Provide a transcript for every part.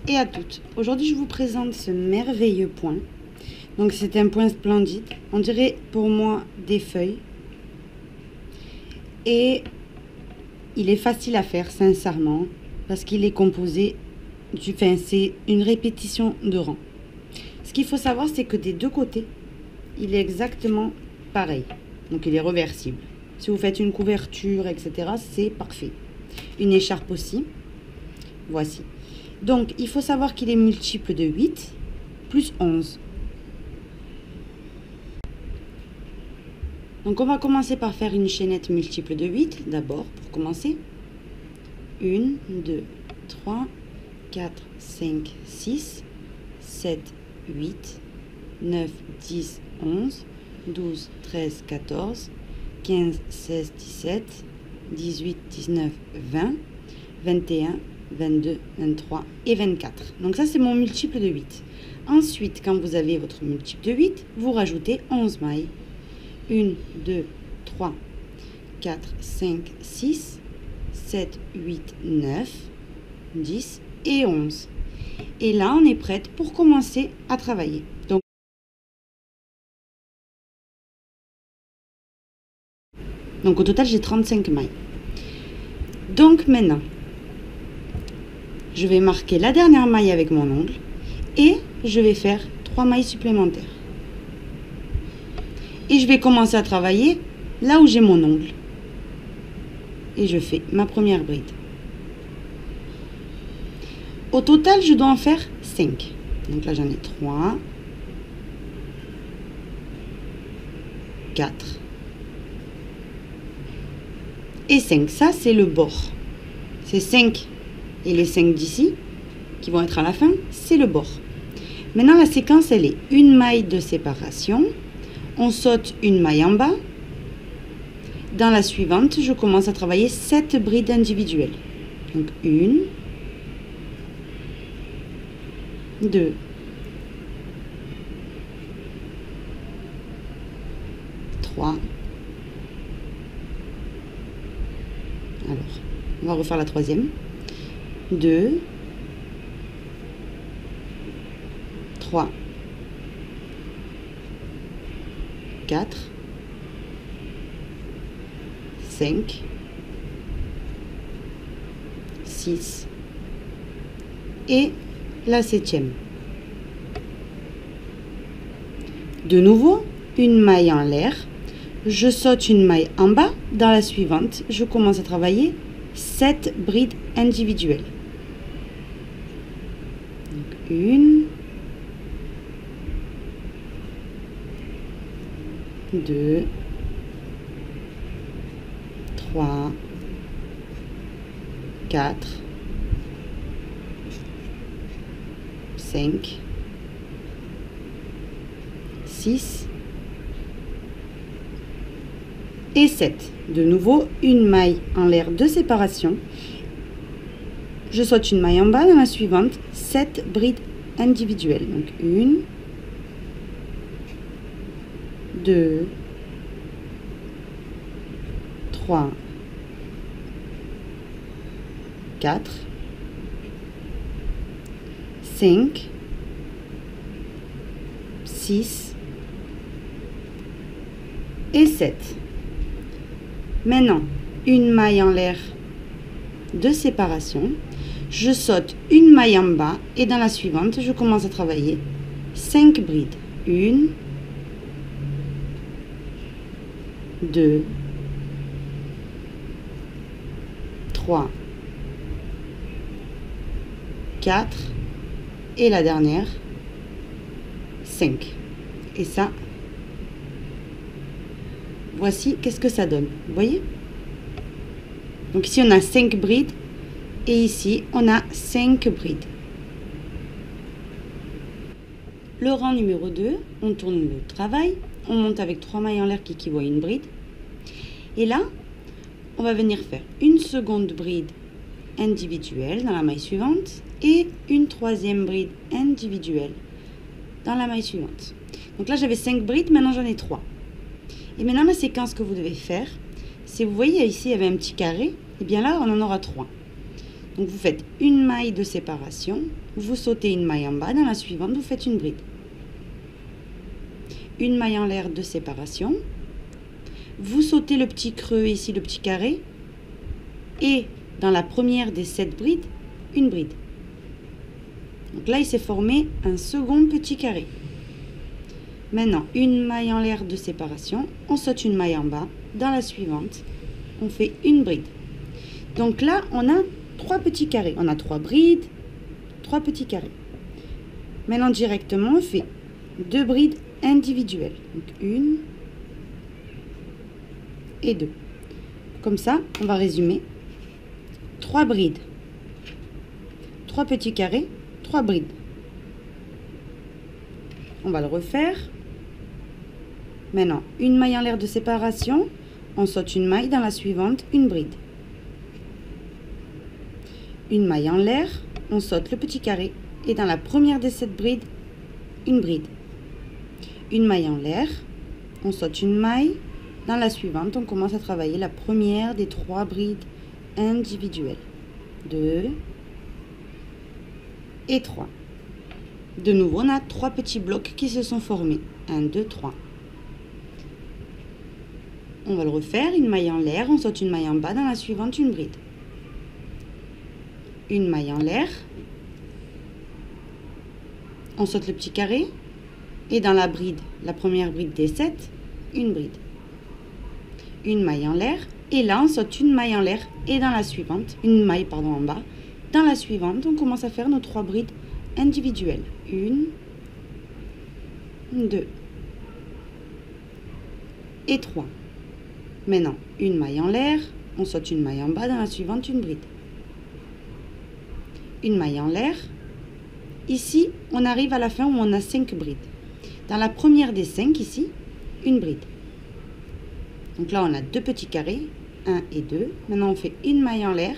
et à toutes. Aujourd'hui, je vous présente ce merveilleux point. Donc, c'est un point splendide. On dirait pour moi des feuilles. Et il est facile à faire, sincèrement, parce qu'il est composé enfin, c'est une répétition de rangs. Ce qu'il faut savoir, c'est que des deux côtés, il est exactement pareil. Donc, il est réversible. Si vous faites une couverture, etc., c'est parfait. Une écharpe aussi. Voici. Donc, il faut savoir qu'il est multiple de 8 plus 11. Donc, on va commencer par faire une chaînette multiple de 8, d'abord, pour commencer. 1, 2, 3, 4, 5, 6, 7, 8, 9, 10, 11, 12, 13, 14, 15, 16, 17, 18, 19, 20, 21, 22, 23 et 24. Donc ça, c'est mon multiple de 8. Ensuite, quand vous avez votre multiple de 8, vous rajoutez 11 mailles. 1, 2, 3, 4, 5, 6, 7, 8, 9, 10 et 11. Et là, on est prête pour commencer à travailler. Donc au total, j'ai 35 mailles. Donc maintenant, je vais marquer la dernière maille avec mon ongle et je vais faire 3 mailles supplémentaires. Et je vais commencer à travailler là où j'ai mon ongle. Et je fais ma première bride. Au total, je dois en faire 5. Donc là, j'en ai 3, 4 et 5. Ça, c'est le bord. C'est 5 et les 5 d'ici, qui vont être à la fin, c'est le bord. Maintenant, la séquence, elle est une maille de séparation. On saute une maille en bas. Dans la suivante, je commence à travailler 7 brides individuelles. Donc 1, 2, 3. Alors, on va refaire la troisième. 2, 3, 4, 5, 6 et la septième. De nouveau, une maille en l'air. Je saute une maille en bas. Dans la suivante, je commence à travailler 7 brides individuelles. Donc, 1, 2, 3, 4, 5, 6 et 7. De nouveau, une maille en l'air de séparation. Je saute une maille en bas. Dans la suivante, 7 brides individuelles. Donc 1, 2, 3, 4, 5, 6 et 7. Maintenant, une maille en l'air de séparation. Je saute une maille en bas et dans la suivante, je commence à travailler 5 brides. 1, 2, 3, 4 et la dernière 5. Et ça, voici qu'est-ce que ça donne. Vous voyez? Donc ici on a 5 brides et ici on a 5 brides. Le rang numéro 2, on tourne le travail, on monte avec 3 mailles en l'air qui équivaut à une bride. Et là, on va venir faire une seconde bride individuelle dans la maille suivante et une troisième bride individuelle dans la maille suivante. Donc là, j'avais 5 brides, maintenant j'en ai 3. Et maintenant, la séquence que vous devez faire, c'est, vous voyez ici, il y avait un petit carré, et bien là, on en aura 3. Donc vous faites une maille de séparation, vous sautez une maille en bas, dans la suivante vous faites une bride. Une maille en l'air de séparation, vous sautez le petit creux ici, le petit carré, et dans la première des 7 brides, une bride. Donc là il s'est formé un second petit carré. Maintenant une maille en l'air de séparation, on saute une maille en bas, dans la suivante on fait une bride. Donc là on a 3 petits carrés, on a 3 brides, 3 petits carrés. Maintenant directement on fait 2 brides individuelles, donc 1 et 2. Comme ça on va résumer: 3 brides, 3 petits carrés, 3 brides. On va le refaire. Maintenant une maille en l'air de séparation, on saute une maille, dans la suivante une bride. Une maille en l'air, on saute le petit carré, et dans la première des 7 brides, une bride. Une maille en l'air, on saute une maille, dans la suivante on commence à travailler la première des 3 brides individuelles. 2 et 3. De nouveau on a 3 petits blocs qui se sont formés. 1, 2, 3. On va le refaire, une maille en l'air, on saute une maille en bas, dans la suivante une bride. Une maille en l'air, on saute le petit carré, et dans la bride, la première bride des 7, une bride. Une maille en l'air, et là on saute une maille en l'air, et dans la suivante, une maille pardon en bas, dans la suivante on commence à faire nos 3 brides individuelles. 1, 2 et 3. Maintenant une maille en l'air, on saute une maille en bas, dans la suivante une bride. Une maille en l'air. Ici on arrive à la fin où on a 5 brides. Dans la première des 5 ici, une bride. Donc là on a 2 petits carrés, 1 et 2. Maintenant on fait une maille en l'air,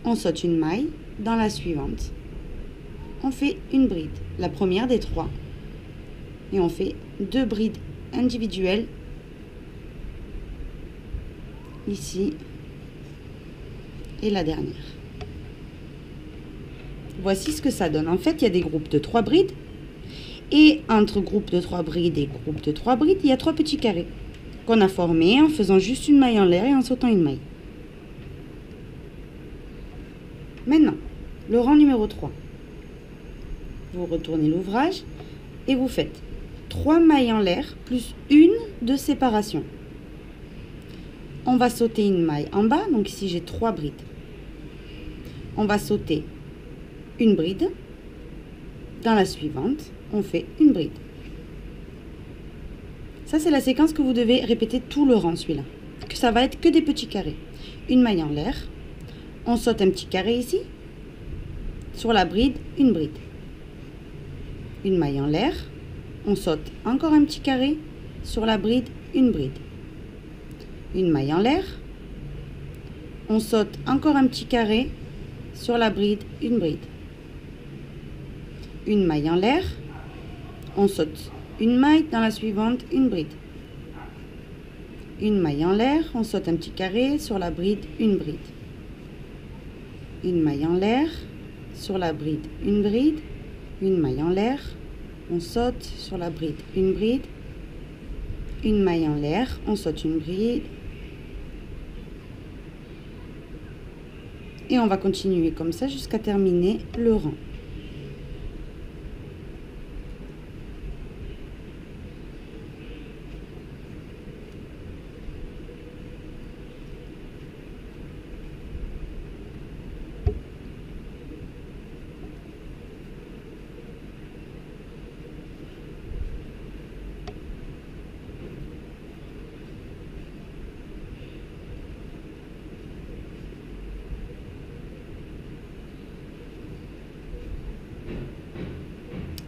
on saute une maille, dans la suivante on fait une bride, la première des 3, et on fait 2 brides individuelles ici et la dernière. Voici ce que ça donne. En fait il y a des groupes de 3 brides, et entre groupes de 3 brides et groupes de 3 brides il y a 3 petits carrés qu'on a formés en faisant juste une maille en l'air et en sautant une maille. Maintenant le rang numéro 3, vous retournez l'ouvrage et vous faites 3 mailles en l'air plus une de séparation. On va sauter une maille en bas, donc ici j'ai 3 brides. On va sauter une bride, dans la suivante on fait une bride. Ça c'est la séquence que vous devez répéter tout le rang, celui-là, que ça va être que des petits carrés. Une maille en l'air, on saute un petit carré ici, sur la bride une bride. Une maille en l'air, on saute encore un petit carré, sur la bride une bride. Une maille en l'air, on saute encore un petit carré, sur la bride une bride. Une maille en l'air, on saute une maille, dans la suivante une bride. Une maille en l'air, on saute un petit carré, sur la bride une bride. Une maille en l'air, sur la bride une bride. Une maille en l'air, on saute sur la bride une bride. Une maille en l'air, on saute une bride. Et on va continuer comme ça jusqu'à terminer le rang.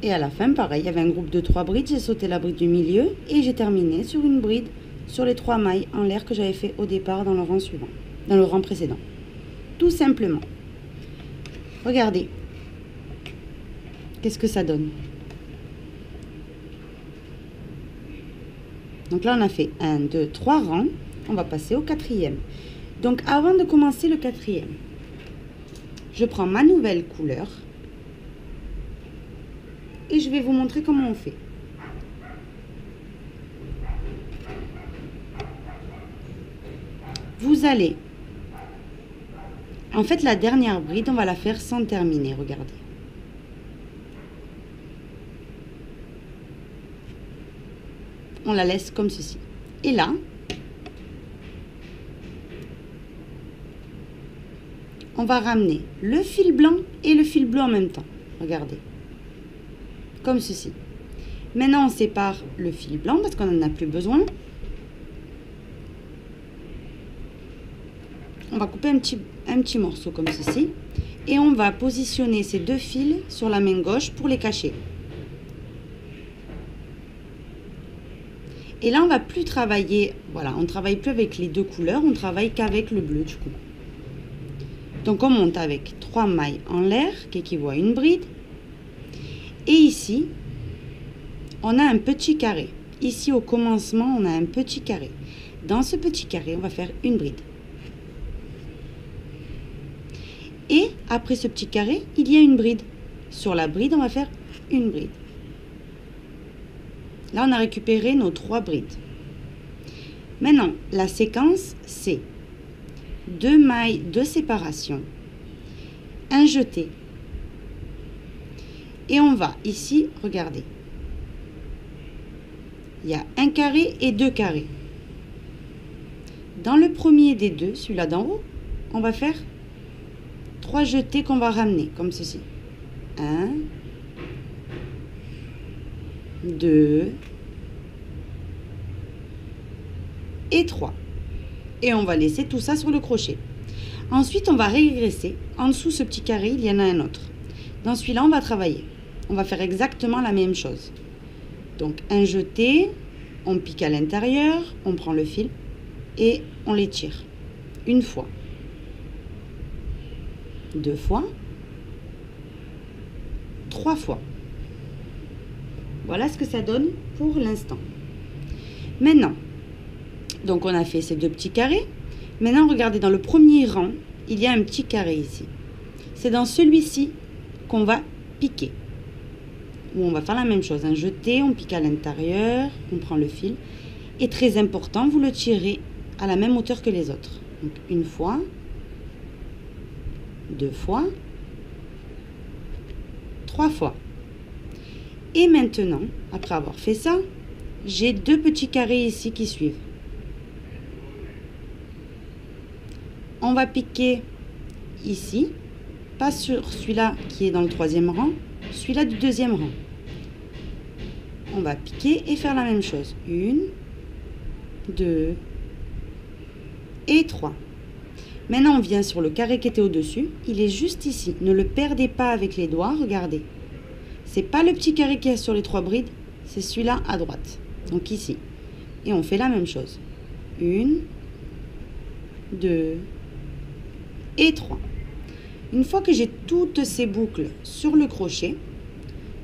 Et à la fin, pareil, il y avait un groupe de 3 brides, j'ai sauté la bride du milieu et j'ai terminé sur une bride sur les 3 mailles en l'air que j'avais fait au départ dans le rang suivant, dans le rang précédent. Tout simplement. Regardez. Qu'est-ce que ça donne? Donc là, on a fait 1, 2, 3 rangs. On va passer au 4e. Donc avant de commencer le 4e, je prends ma nouvelle couleur et je vais vous montrer comment on fait. Vous allez, en fait la dernière bride, on va la faire sans terminer, regardez. On la laisse comme ceci. Et là, on va ramener le fil blanc et le fil bleu en même temps. Regardez. Comme ceci. Maintenant, on sépare le fil blanc parce qu'on n'en a plus besoin. On va couper un petit morceau comme ceci. Et on va positionner ces deux fils sur la main gauche pour les cacher. Et là, on va plus travailler, voilà, on ne travaille plus avec les deux couleurs, on travaille qu'avec le bleu du coup. Donc on monte avec 3 mailles en l'air qui équivaut à une bride. Et ici, on a un petit carré. Ici au commencement, on a un petit carré. Dans ce petit carré, on va faire une bride. Et après ce petit carré, il y a une bride. Sur la bride, on va faire une bride. Là, on a récupéré nos 3 brides. Maintenant, la séquence, c'est 2 mailles de séparation, un jeté. Et on va ici, regardez. Il y a un carré et 2 carrés. Dans le premier des deux, celui-là d'en haut, on va faire 3 jetés qu'on va ramener, comme ceci. 1, 2 et 3. Et on va laisser tout ça sur le crochet. Ensuite, on va régresser. En dessous ce petit carré, il y en a un autre. Dans celui-là, on va travailler. On va faire exactement la même chose. Donc, un jeté, on pique à l'intérieur, on prend le fil et on les tire. Une fois. 2 fois. 3 fois. Voilà ce que ça donne pour l'instant. Maintenant, donc on a fait ces 2 petits carrés. Maintenant, regardez, dans le premier rang, il y a un petit carré ici. C'est dans celui-ci qu'on va piquer. Ou on va faire la même chose. Un jeté, on pique à l'intérieur, on prend le fil. Et très important, vous le tirez à la même hauteur que les autres. Donc une fois, 2 fois, 3 fois. Et maintenant, après avoir fait ça, j'ai 2 petits carrés ici qui suivent. On va piquer ici, pas sur celui-là qui est dans le 3e rang, celui-là du 2e rang. On va piquer et faire la même chose. 1, 2 et 3. Maintenant, on vient sur le carré qui était au-dessus. Il est juste ici. Ne le perdez pas avec les doigts. Regardez. C'est pas le petit carré qui est sur les 3 brides. C'est celui-là à droite. Donc ici. Et on fait la même chose. 1, 2 et 3. Une fois que j'ai toutes ces boucles sur le crochet,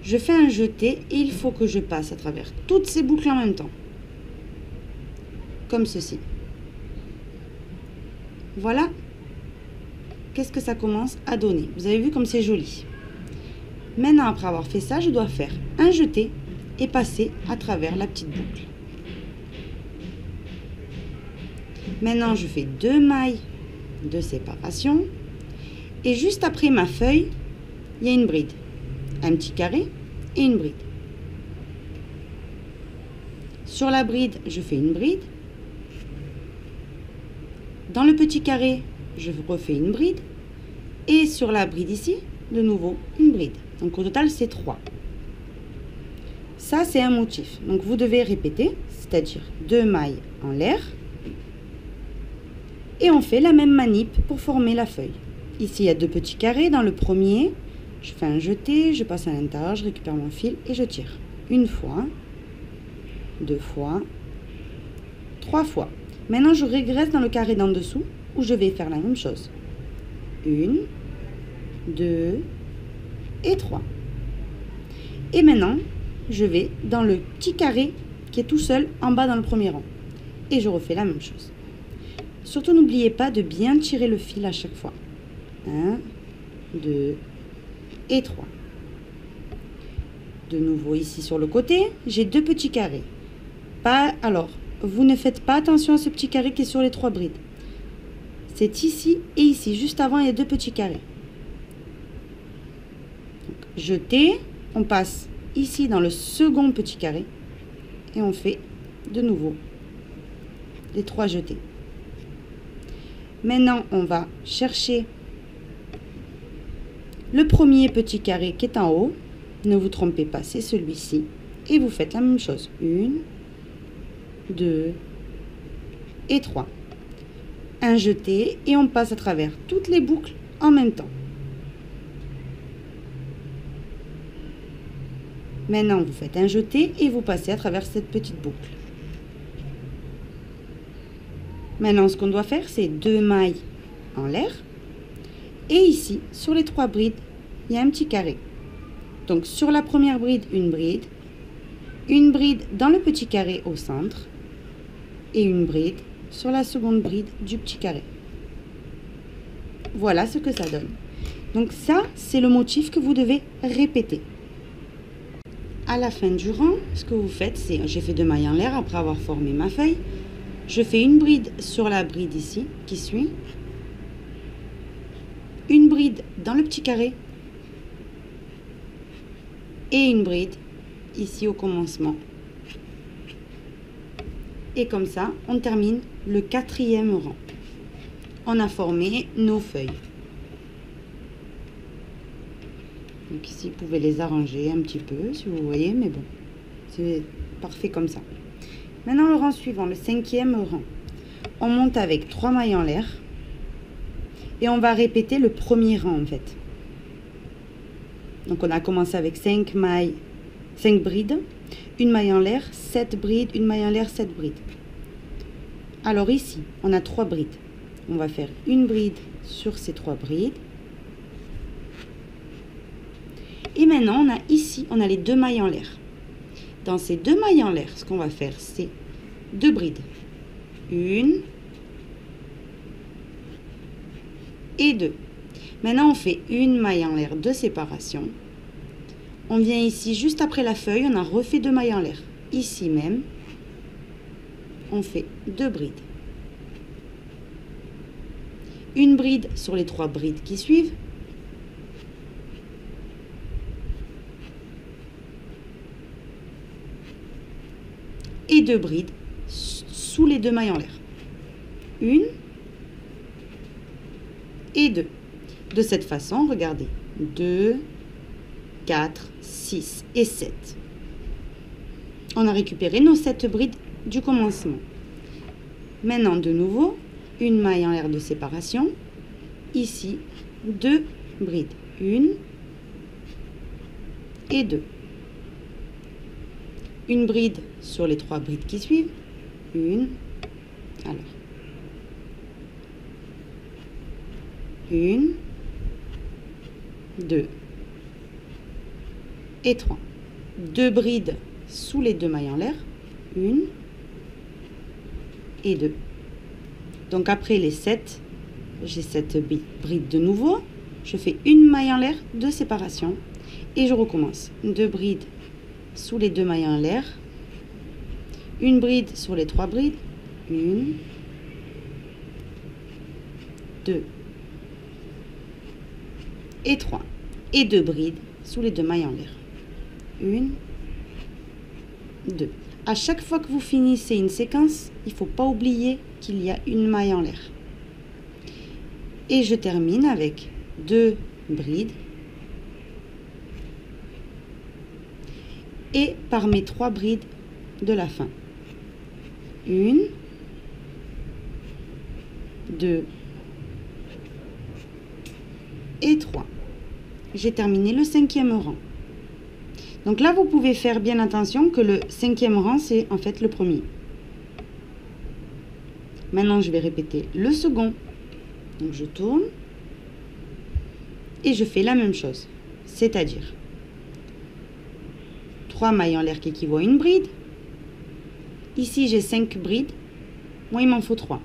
je fais un jeté et il faut que je passe à travers toutes ces boucles en même temps. Comme ceci. Voilà. Qu'est-ce que ça commence à donner? Vous avez vu comme c'est joli. Maintenant, après avoir fait ça, je dois faire un jeté et passer à travers la petite boucle. Maintenant, je fais 2 mailles de séparation. Et juste après ma feuille, il y a une bride. Un petit carré et une bride. Sur la bride, je fais une bride. Dans le petit carré, je refais une bride. Et sur la bride ici, de nouveau, une bride. Donc au total, c'est 3. Ça, c'est un motif. Donc vous devez répéter, c'est-à-dire 2 mailles en l'air. Et on fait la même manip pour former la feuille. Ici, il y a 2 petits carrés. Dans le premier, je fais un jeté, je passe à l'intérieur, je récupère mon fil et je tire. Une fois, 2 fois, 3 fois. Maintenant, je régresse dans le carré d'en dessous où je vais faire la même chose. 1, 2 et 3. Et maintenant, je vais dans le petit carré qui est tout seul en bas dans le premier rang. Et je refais la même chose. Surtout, n'oubliez pas de bien tirer le fil à chaque fois. 1, 2 et 3. De nouveau ici sur le côté, j'ai 2 petits carrés. Alors, vous ne faites pas attention à ce petit carré qui est sur les 3 brides. C'est ici et ici. Juste avant, il y a 2 petits carrés. Donc, jeter, on passe ici dans le second petit carré et on fait de nouveau les 3 jetés. Maintenant, on va chercher le premier petit carré qui est en haut. Ne vous trompez pas, c'est celui-ci. Et vous faites la même chose. 1, 2 et 3. Un jeté et on passe à travers toutes les boucles en même temps. Maintenant, vous faites un jeté et vous passez à travers cette petite boucle. Maintenant, ce qu'on doit faire, c'est 2 mailles en l'air. Et ici, sur les 3 brides, il y a un petit carré. Donc, sur la première bride, une bride dans le petit carré au centre et une bride sur la seconde bride du petit carré. Voilà ce que ça donne. Donc ça, c'est le motif que vous devez répéter. À la fin du rang, ce que vous faites, c'est, j'ai fait 2 mailles en l'air après avoir formé ma feuille. Je fais une bride sur la bride ici, qui suit. Une bride dans le petit carré. Et une bride ici au commencement. Et comme ça, on termine le 4e rang. On a formé nos feuilles. Donc ici, vous pouvez les arranger un petit peu, si vous voyez, mais bon, c'est parfait comme ça. Maintenant, le rang suivant, le 5e rang. On monte avec 3 mailles en l'air. Et on va répéter le premier rang, en fait. Donc, on a commencé avec 5 mailles, 5 brides, une maille en l'air, 7 brides, une maille en l'air, 7 brides. Alors ici, on a 3 brides. On va faire une bride sur ces 3 brides. Et maintenant, on a ici, on a les 2 mailles en l'air. Dans ces 2 mailles en l'air, ce qu'on va faire, c'est 2 brides. 1 et 2. Maintenant, on fait une maille en l'air de séparation. On vient ici, juste après la feuille, on a refait 2 mailles en l'air. Ici même, on fait 2 brides. Une bride sur les 3 brides qui suivent. Et 2 brides sous les 2 mailles en l'air. 1 et 2. De cette façon, regardez, 2, 4, 6 et 7. On a récupéré nos 7 brides du commencement. Maintenant, de nouveau, une maille en l'air de séparation. Ici, 2 brides. 1 et 2. Une bride sur les 3 brides qui suivent. 1, alors. 1, 2 et 3. 2 brides sous les 2 mailles en l'air. 1 et 2. Donc après les 7, j'ai 7 brides de nouveau. Je fais une maille en l'air de séparation et je recommence. 2 brides sous les 2 mailles en l'air. Une bride sur les 3 brides. 1, 2 et 3. Et 2 brides sous les 2 mailles en l'air. 1, 2. À chaque fois que vous finissez une séquence, il ne faut pas oublier qu'il y a une maille en l'air. Et je termine avec 2 brides. Et par mes 3 brides de la fin. 1, 2 et 3. J'ai terminé le 5e rang. Donc là, vous pouvez faire bien attention que le 5e rang, c'est en fait le premier. Maintenant, je vais répéter le second. Donc je tourne. Et je fais la même chose. C'est-à-dire 3 mailles en l'air qui équivaut à une bride. Ici, j'ai 5 brides. Moi, il m'en faut 3.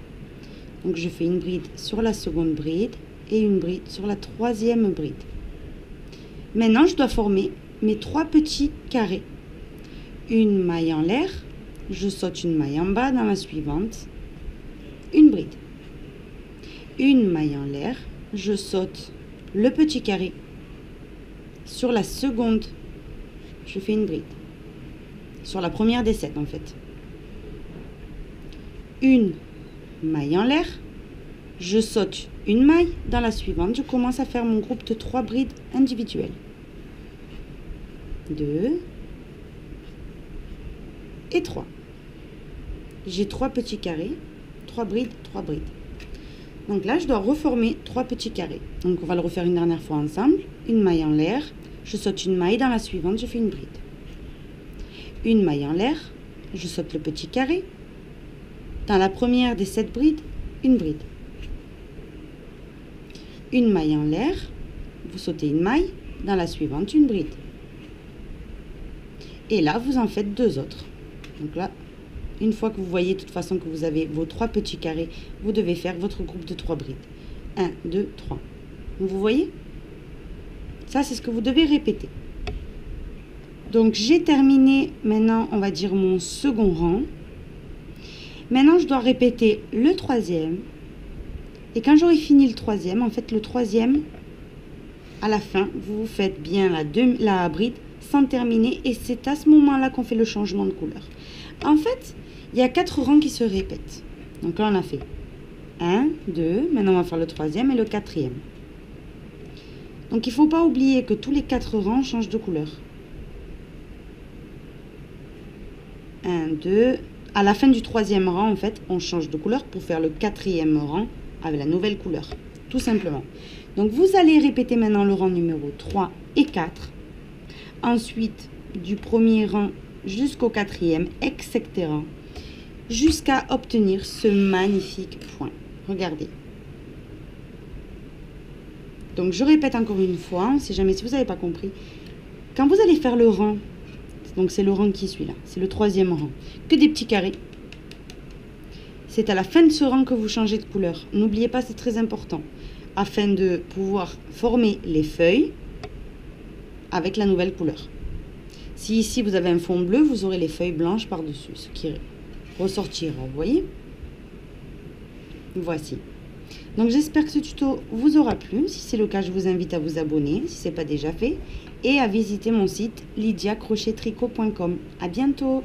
Donc je fais une bride sur la seconde bride et une bride sur la troisième bride. Maintenant, je dois former mes 3 petits carrés. Une maille en l'air, je saute une maille en bas dans la suivante, une bride. Une maille en l'air, je saute le petit carré. Sur la seconde, je fais une bride. Sur la première des 7 en fait. Une maille en l'air, je saute une maille, dans la suivante, je commence à faire mon groupe de 3 brides individuelles. 2 et 3. J'ai 3 petits carrés, 3 brides, 3 brides. Donc là, je dois reformer 3 petits carrés. Donc on va le refaire une dernière fois ensemble. Une maille en l'air, je saute une maille, dans la suivante, je fais une bride. Une maille en l'air, je saute le petit carré. Dans la première des 7 brides, une bride. Une maille en l'air, vous sautez une maille, dans la suivante, une bride. Et là, vous en faites 2 autres. Donc là, une fois que vous voyez de toute façon que vous avez vos 3 petits carrés, vous devez faire votre groupe de 3 brides. 1, 2, 3. Vous voyez? Ça, c'est ce que vous devez répéter. Donc, j'ai terminé maintenant, on va dire, mon second rang. Maintenant, je dois répéter le troisième. Et quand j'aurai fini le troisième, en fait, le troisième, à la fin, vous faites bien la bride sans terminer. Et c'est à ce moment-là qu'on fait le changement de couleur. En fait, il y a 4 rangs qui se répètent. Donc là, on a fait 1, 2. Maintenant, on va faire le troisième et le quatrième. Donc, il ne faut pas oublier que tous les 4 rangs changent de couleur. 1, 2. À la fin du troisième rang, en fait, on change de couleur pour faire le quatrième rang avec la nouvelle couleur. Tout simplement. Donc, vous allez répéter maintenant le rang numéro 3 et 4. Ensuite, du premier rang jusqu'au quatrième, etc. Jusqu'à obtenir ce magnifique point. Regardez. Donc, je répète encore une fois, si jamais si vous n'avez pas compris. Quand vous allez faire le rang, donc c'est le rang qui suit là, c'est le troisième rang, que des petits carrés. C'est à la fin de ce rang que vous changez de couleur. N'oubliez pas, c'est très important, afin de pouvoir former les feuilles avec la nouvelle couleur. Si ici vous avez un fond bleu, vous aurez les feuilles blanches par-dessus, ce qui ressortira, vous voyez? Voici. Donc j'espère que ce tuto vous aura plu. Si c'est le cas, je vous invite à vous abonner, si ce n'est pas déjà fait, et à visiter mon site lydiacrochettricot.com. À bientôt!